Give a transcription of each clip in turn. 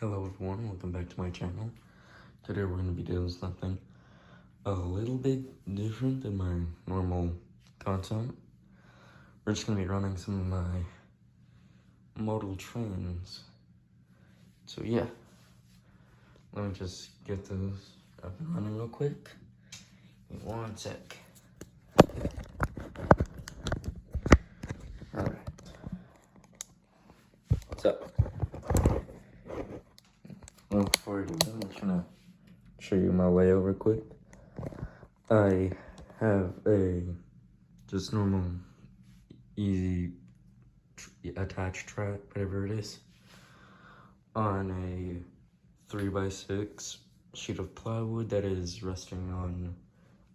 Hello everyone, welcome back to my channel. Today we're going to be doing something a little bit different than my normal content. We're just going to be running some of my model trains. So yeah, let me just get those up and running real quick. Give me one sec. Alright. What's up? Well, before I do that, I'm just gonna show you my layout real quick. I have a just normal, easy attached track, whatever it is, on a 3x6 sheet of plywood that is resting on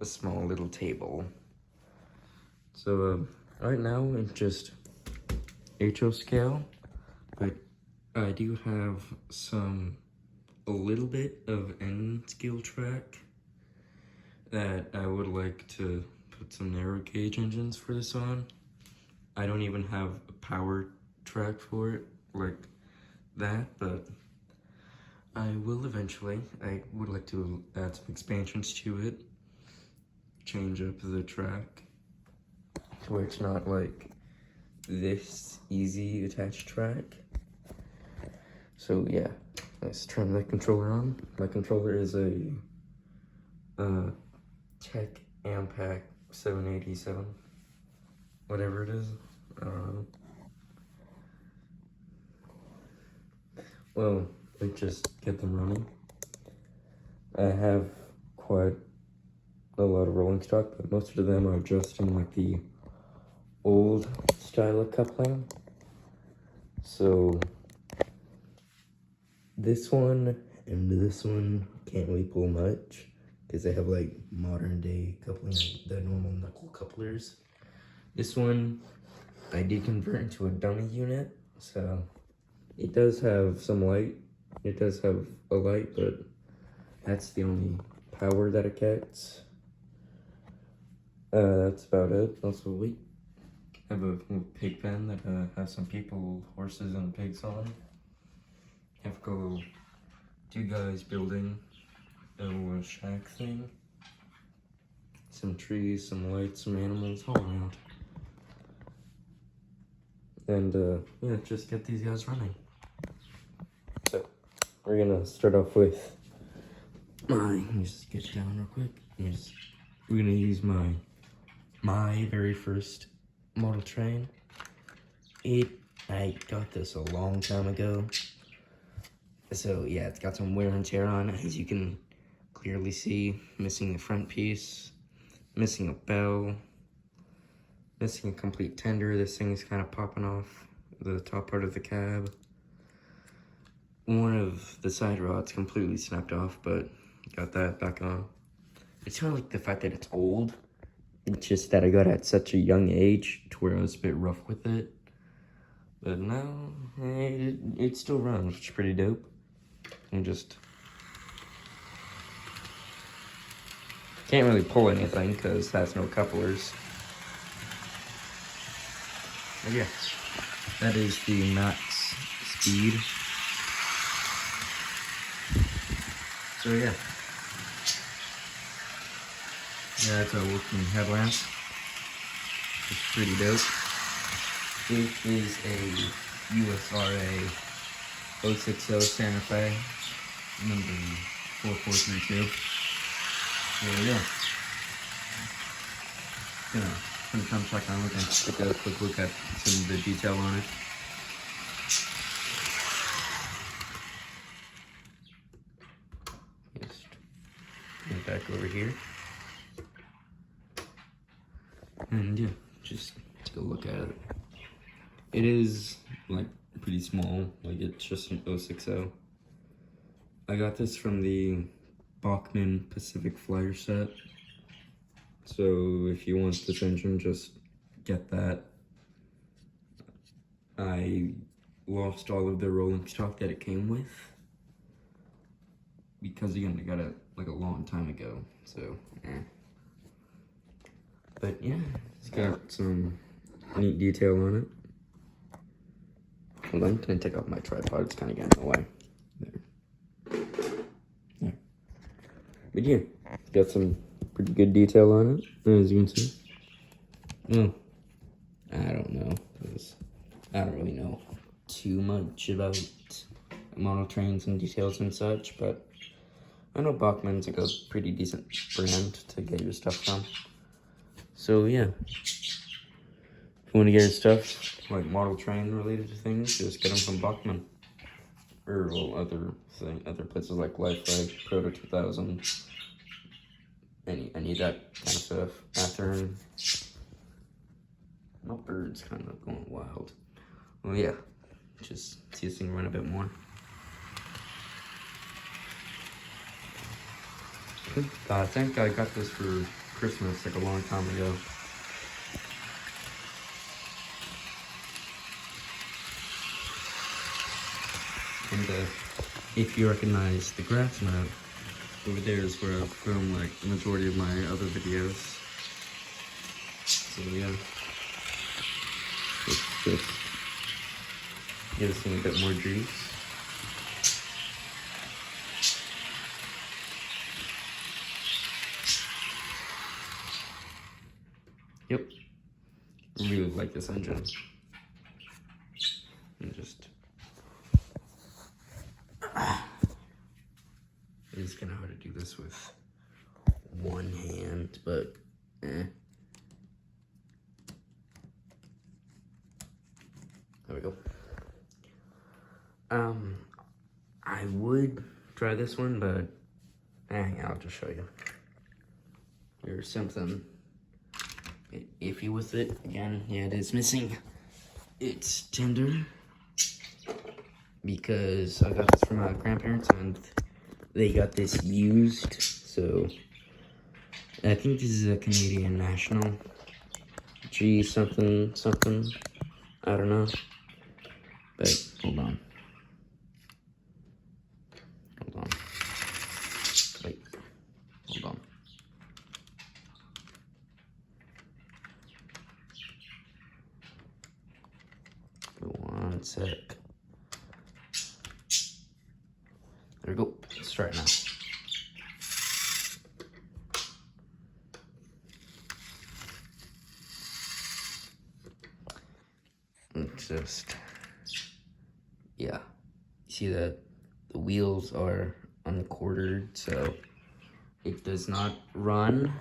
a small little table. So right now it's just HO scale, but I do have a little bit of N scale track that I would like to put some narrow gauge engines for this on. I don't even have a power track for it like that, but I will eventually. I would like to add some expansions to it, change up the track to where it's not like this easy attached track. So yeah, let's turn the controller on. My controller is a Tech Ampac 787, whatever it is, I don't know. Well, let's just get them running. I have quite a lot of rolling stock, but most of them are just in like the old style of coupling. So this one and this one can't really pull much because they have like modern day coupling, like the normal knuckle couplers. This one I did convert into a dummy unit, so it does have some light. It does have a light, but that's the only power that it gets. That's about it. Also, we have a pig pen that has some people, horses, and pigs on. Have got two guys building a little shack thing. Some trees, some lights, some animals all around. And yeah, just get these guys running. So we're gonna start off with let me just get down real quick. We're gonna use my very first model train. I got this a long time ago. So yeah, it's got some wear and tear on it, as you can clearly see. Missing the front piece, missing a bell, missing a complete tender. This thing is kind of popping off the top part of the cab. One of the side rods completely snapped off, but got that back on. It's kind of like the fact that it's old. It's just that I got it at such a young age to where I was a bit rough with it. But now, it still runs, which is pretty dope. And just can't really pull anything because that's no couplers. But yeah, that is the max speed. So yeah, that's a working headlamp. It's pretty dope. It is a USRA 060 Santa Fe, number 4432. So yeah, gonna come check on it and take a quick look at some of the detail on it. Just get back over here. And yeah, just take a look at it. It is like pretty small, like it's just an 060. I got this from the Bachmann Pacific Flyer set. So if you want this engine, just get that. I lost all of the rolling stock that it came with because again, I got it like a long time ago. So but yeah, it's got some neat detail on it. Hold on, I'm gonna take off my tripod, it's kind of getting in the way. There. But yeah, got some pretty good detail on it, as you can see. Well, I don't know, because I don't really know too much about model trains and details and such, but I know Bachmann's like a pretty decent brand to get your stuff from. So yeah, if you want to get your stuff, like model train related to things, just get them from Bachmann. Or well, other places like Lifelike, Proto 2000, any of that kind of stuff. Athearn. My bird's kind of going wild. Well, yeah, just see this thing run a bit more. I think I got this for Christmas like a long time ago. And if you recognize the graphs map, over there is where I've filmed like the majority of my other videos. So yeah, let's just give this thing a bit more juice. Yep, really like this engine. And just it's kind of hard to do this with one hand, but There we go. I would try this one, but I'll just show you. There's something iffy with it. Again, yeah, it is missing. It's tender because I got this from my grandparents and they got this used. So I think this is a Canadian National G something. I don't know. But hold on. Wait. Hold on. One sec. There we go. Let's try it now. It's just, yeah. You see that the wheels are unquartered, so it does not run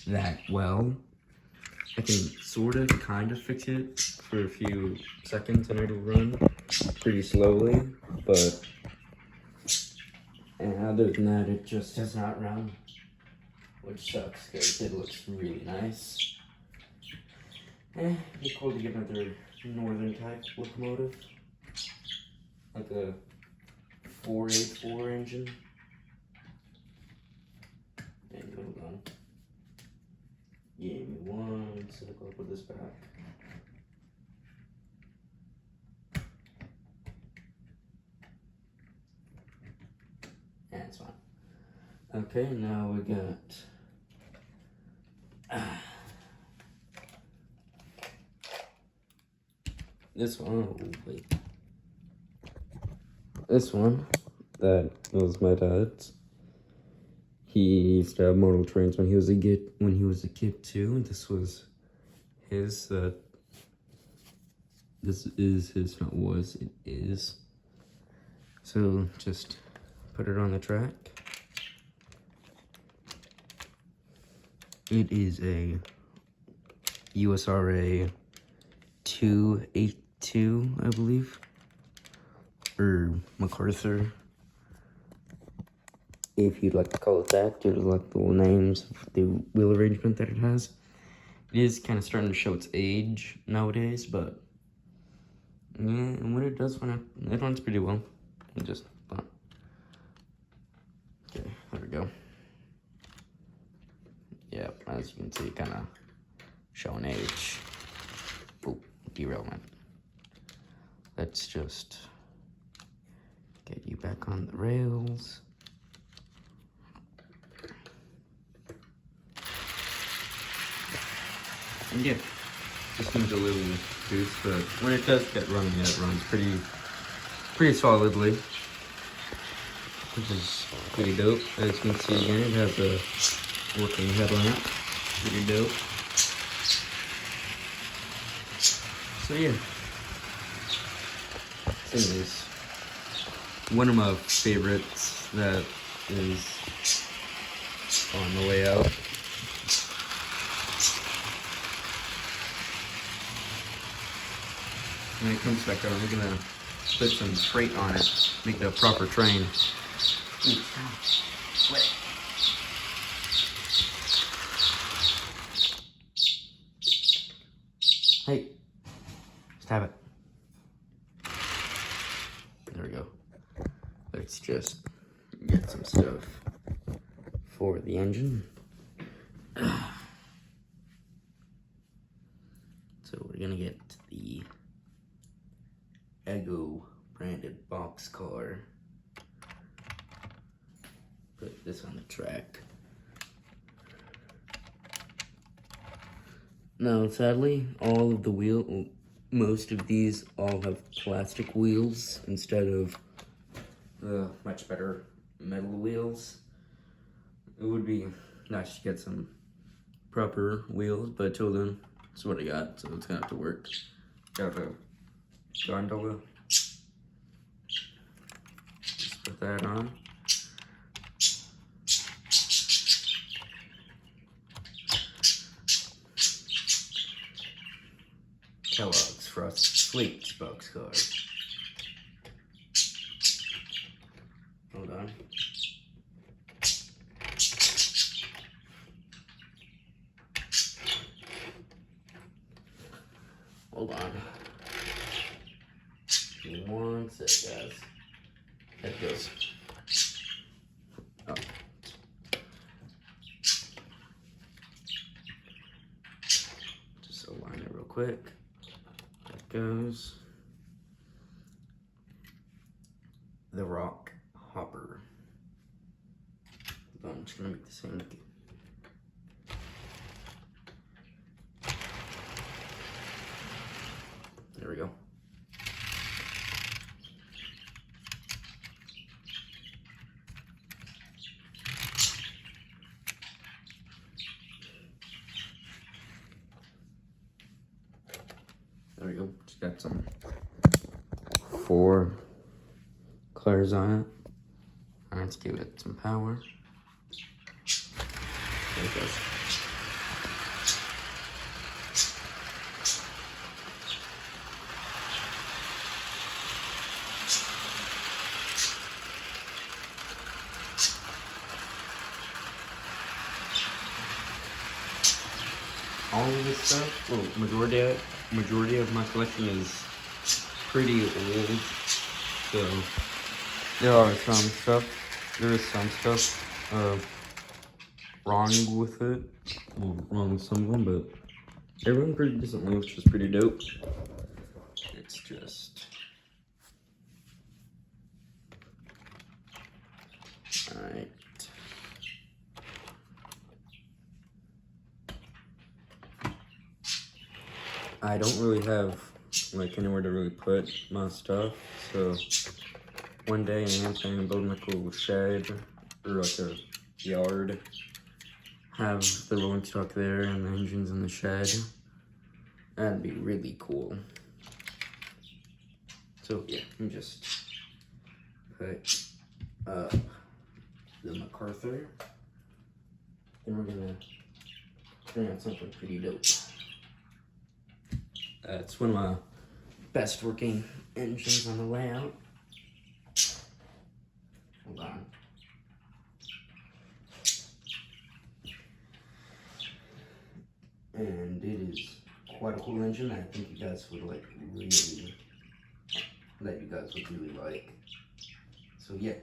that well. I can sort of, kind of fix it for a few seconds and it'll run pretty slowly, but other than that, it just does not run, which sucks because it looks really nice. It'd be cool to get another northern type locomotive, like a 484 engine. And hold on. Give me one sec, I'll put this back. Yeah, it's fine. Okay, now we got this one. Oh, wait. This one, that was my dad's. He used to have model trains when he was a kid too. This was his. This is his. Not was. It is. So just put it on the track. It is a USRA 282, I believe, or MacArthur, if you'd like to call it that, due to like the names of the wheel arrangement that it has. It is kind of starting to show its age nowadays, but yeah, and when it does run, it runs pretty well. Just fun. Okay, there we go. Yep, as you can see, kind of showing age. Oop, derailment. Let's just get you back on the rails. And yeah, just needs a little juice, but when it does get running, it runs pretty solidly. which is pretty dope. As you can see again, it has a working headlamp. Pretty dope. So yeah. Anyways, one of my favorites that is on the way out. When it comes back out, we're gonna put some freight on it, make it a proper train. Hey, stop it. There we go. Let's just get some stuff for the engine. So we're gonna get the Ego branded boxcar. Put this on the track. Now, sadly, all of the most of these all have plastic wheels instead of the much better metal wheels. It would be nice to get some proper wheels, but till then, that's what I got, so it's gonna have to work. Got a gondola. Just put that on. Kellogg's Frosted Flakes boxcar. Hold on. Hold on. Give me 1 sec, guys. There it goes. Oh. Just align it real quick. Goes the Rock Hopper. I'm just gonna make the same. There we go. There we go. Just got some 4 colors on it. Let's give it some power. There it goes. All of this stuff, well, majority of my collection is pretty old, so there is some stuff wrong with it, well, wrong with some of them, but they run pretty decently, which is pretty dope. It's just, alright. I don't really have like anywhere to really put my stuff, so one day I am planning to build like a little shed or like a yard, have the rolling stock there and the engines in the shed. That'd be really cool. So yeah, I'm just put the MacArthur, then we're gonna turn out something pretty dope. It's one of my best working engines on the layout. Hold on. And it is quite a cool engine. I think you guys would like really like. So yeah,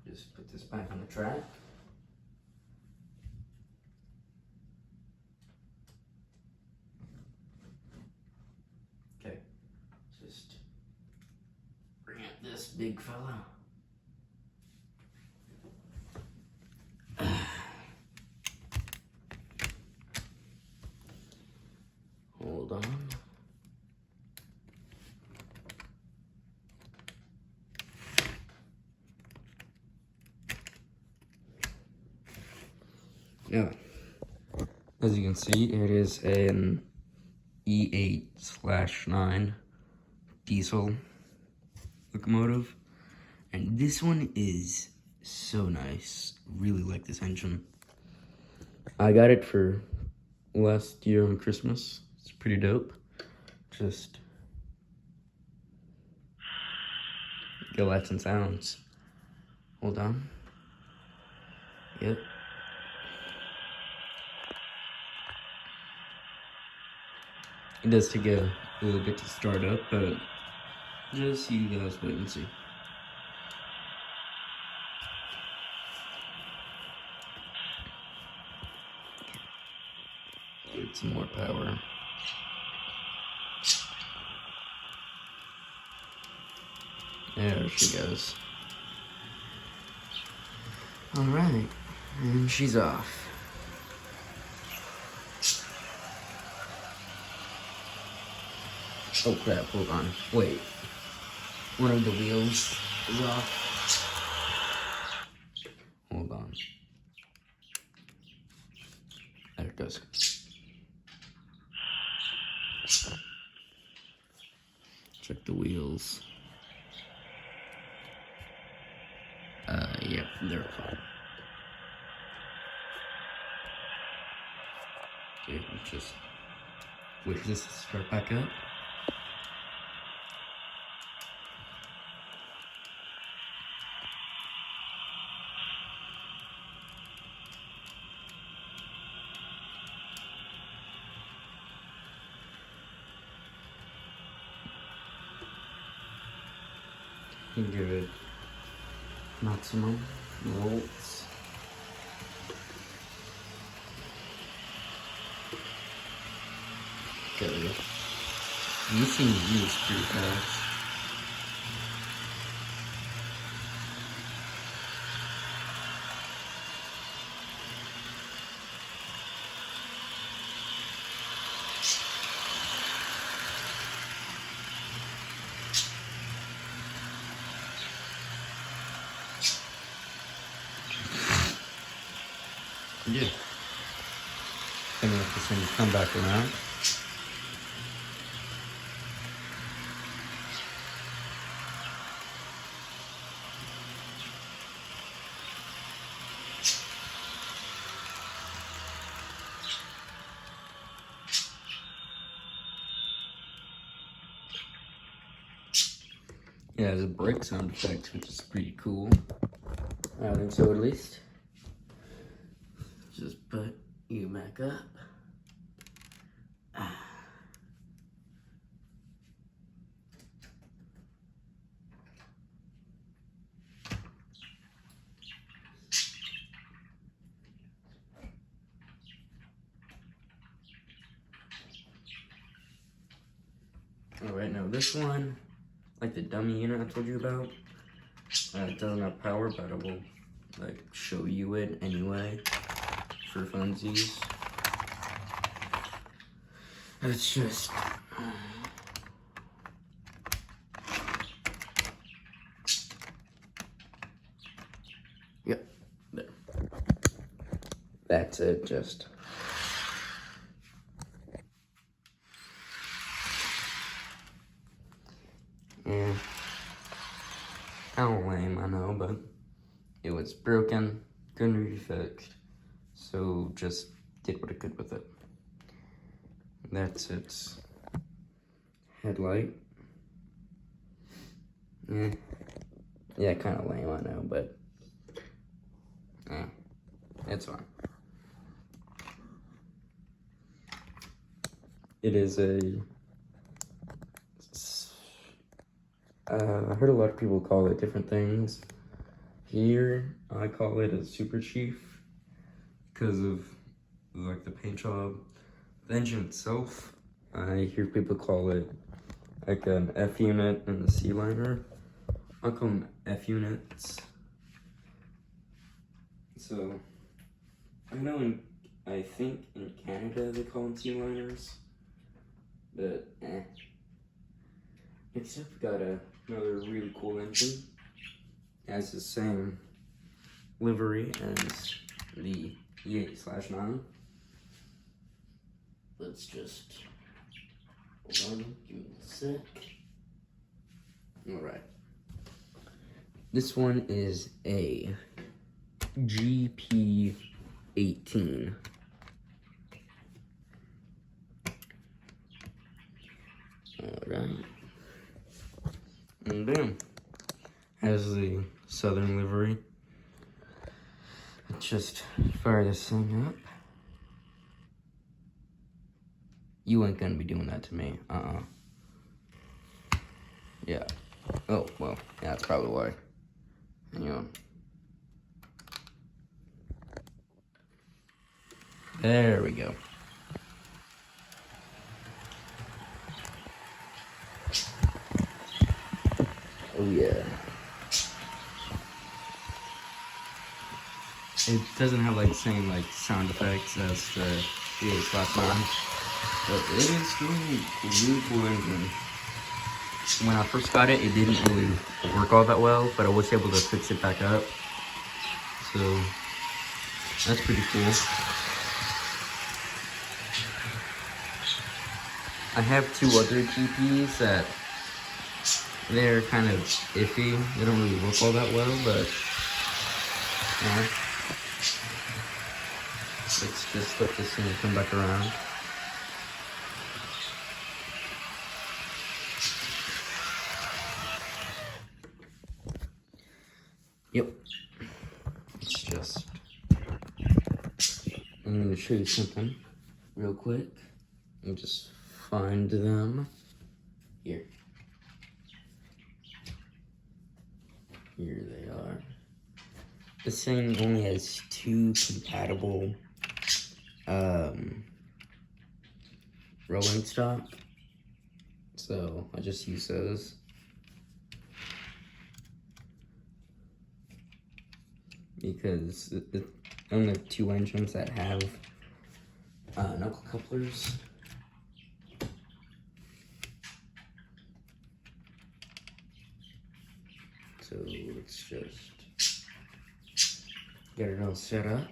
just put this back on the track. Okay, just bring out this big fella. Hold on. Yeah. As you can see, it is an E8/9 diesel locomotive. And this one is so nice. Really like this engine. I got it for last year on Christmas. It's pretty dope. Just go lights and sounds. Hold on. Yep. It does take a little bit to start up, but just you guys wait and see. Give it some more power. There she goes. Alright, and she's off. Oh crap, hold on. Wait. One of the wheels is off. Hold on. There it goes. Check the wheels. Yep, they're fine. Okay, just wait for this to start back up. And give it maximum volts. Okay. This thing moves pretty fast. Yeah. Gonna let this thing come back around. Yeah, there's a brake sound effect, which is pretty cool. I think so, at least. Just put you back up. Alright, now this one, like the dummy unit I told you about, it doesn't have power, but I will like show you it anyway for funsies. It's just yep, there. That's it, just yeah. Kinda lame, I know, but it was broken, couldn't be fixed, so just did what I could with it. That's its headlight. Yeah, kind of lame, I know, but it's fine. It is a I heard a lot of people call it different things. Here, I call it a Super Chief because of like the paint job. The engine itself, I hear people call it like an F unit and the C liner. I call them F units. So, I know I think in Canada they call them C liners, but Except we got another really cool engine. It has the same livery as the E8/9. Let's just hold on, give me a sec. Alright. This one is a GP18. Alright. And boom. Has the Southern livery. Let's just fire this thing up. You ain't gonna be doing that to me. Yeah. Oh, well, yeah, that's probably why. Hang on. There we go. Oh, yeah. It doesn't have like the same like sound effects as the E8/9, but it is still a really cool engine. When I first got it, it didn't really work all that well, but I was able to fix it back up. So that's pretty cool. I have two other GPs that they're kind of iffy. They don't really work all that well, but yeah. Let's just flip this thing and come back around. Yep. It's just, I'm going to show you something real quick. Let me just find them. Here. Here they are. This thing only has 2 compatible rolling stock. So I just use those. Because I only have 2 engines that have knuckle couplers. So let's just get it all set up.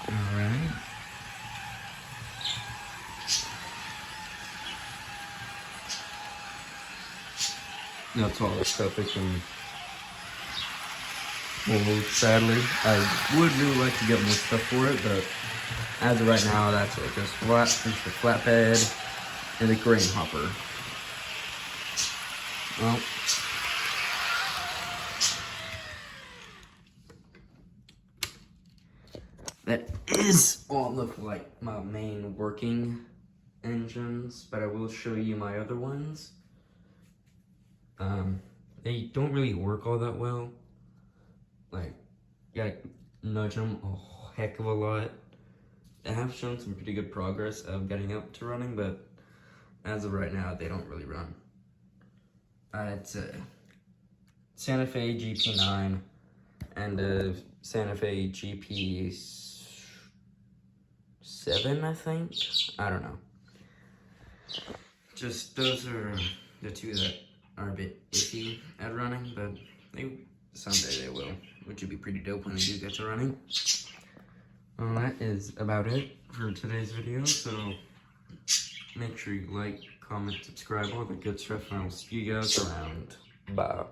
Alright. That's all the stuff it can hold, sadly. I would really like to get more stuff for it, but as of right now, that's it. Just the flatbed and a grain hopper. Well, that is all of like my main working engines, but I will show you my other ones. They don't really work all that well. Like, you gotta nudge them a heck of a lot. They have shown some pretty good progress of getting up to running, but as of right now, they don't really run. It's a Santa Fe GP9 and a Santa Fe GP7, I think? I don't know. Just, those are the 2 that are a bit iffy at running, but someday they will, which would be pretty dope when they do get to running. Well, that is about it for today's video, so make sure you like, comment, subscribe, all the good stuff, and I will see you guys around. Bye.